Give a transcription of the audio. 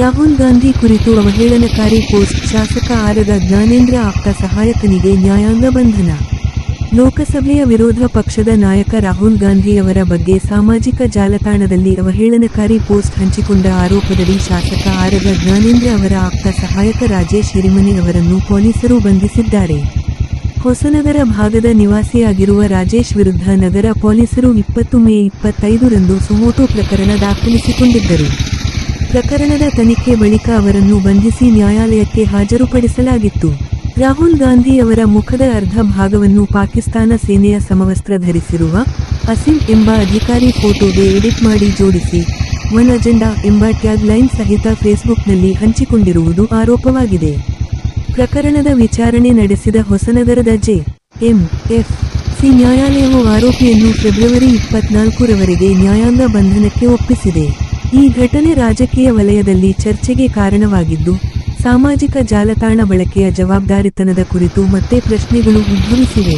ರಾಹುಲ್ ಗಾಂಧಿ ಕುರಿತು ಅವಹೇಳನಕಾರಿ ಪೋಸ್ಟ್, ಶಾಸಕ ಆರಗ ಜ್ಞಾನೇಂದ್ರ ಆಪ್ತ ಸಹಾಯಕನಿಗೆ ನ್ಯಾಯಾಂಗ ಬಂಧನ. ಲೋಕಸಭೆಯ ವಿರೋಧ ಪಕ್ಷದ ನಾಯಕ ರಾಹುಲ್ ಗಾಂಧಿಯವರ ಬಗ್ಗೆ ಸಾಮಾಜಿಕ ಜಾಲತಾಣದಲ್ಲಿ ಅವಹೇಳನಕಾರಿ ಪೋಸ್ಟ್ ಹಂಚಿಕೊಂಡ ಆರೋಪದಡಿ ಶಾಸಕ ಆರಗ ಜ್ಞಾನೇಂದ್ರ ಅವರ ಆಪ್ತ ಸಹಾಯಕ ರಾಜೇಶ್ ಹಿರಿಮನಿ ಅವರನ್ನು ಪೊಲೀಸರು ಬಂಧಿಸಿದ್ದಾರೆ. ಹೊಸನಗರ ಭಾಗದ ನಿವಾಸಿಯಾಗಿರುವ ರಾಜೇಶ್ ವಿರುದ್ಧ ನಗರ ಪೊಲೀಸರು 20 ಮೇ 25ರಂದು ಸುಮೋಟೋ ಪ್ರಕರಣ ದಾಖಲಿಸಿಕೊಂಡಿದ್ದರು. ಪ್ರಕರಣದ ತನಿಖೆ ಬಳಿಕ ಅವರನ್ನು ಬಂಧಿಸಿ ನ್ಯಾಯಾಲಯಕ್ಕೆ ಹಾಜರುಪಡಿಸಲಾಗಿತ್ತು. ರಾಹುಲ್ ಗಾಂಧಿ ಅವರ ಮುಖದ ಅರ್ಧ ಭಾಗವನ್ನು ಪಾಕಿಸ್ತಾನ ಸೇನೆಯ ಸಮವಸ್ತ್ರ ಧರಿಸಿರುವ ಅಸಿಂ ಎಂಬ ಅಧಿಕಾರಿ ಫೋಟೋಗೆ ಎಡಿಟ್ ಮಾಡಿ ಜೋಡಿಸಿ ಒನ್ ಅಜೆಂಡಾ ಎಂಬ ಟ್ಯಾಗ್ ಲೈನ್ ಸಹಿತ ಫೇಸ್ಬುಕ್ನಲ್ಲಿ ಹಂಚಿಕೊಂಡಿರುವುದು ಆರೋಪವಾಗಿದೆ. ಪ್ರಕರಣದ ವಿಚಾರಣೆ ನಡೆಸಿದ ಹೊಸನಗರದ ಜೆ.ಎಂ.ಎಫ್.ಸಿ ನ್ಯಾಯಾಲಯವು ಆರೋಪಿಯನ್ನು ಫೆಬ್ರವರಿ 24ರವರೆಗೆ ನ್ಯಾಯಾಂಗ ಬಂಧನಕ್ಕೆ ಒಪ್ಪಿಸಿದೆ. ಈ ಘಟನೆ ರಾಜಕೀಯ ವಲಯದಲ್ಲಿ ಚರ್ಚೆಗೆ ಕಾರಣವಾಗಿದ್ದು, ಸಾಮಾಜಿಕ ಜಾಲತಾಣ ಬಳಕೆಯ ಜವಾಬ್ದಾರಿತನದ ಕುರಿತು ಮತ್ತೆ ಪ್ರಶ್ನೆಗಳು ಉದ್ಭವಿಸಿವೆ.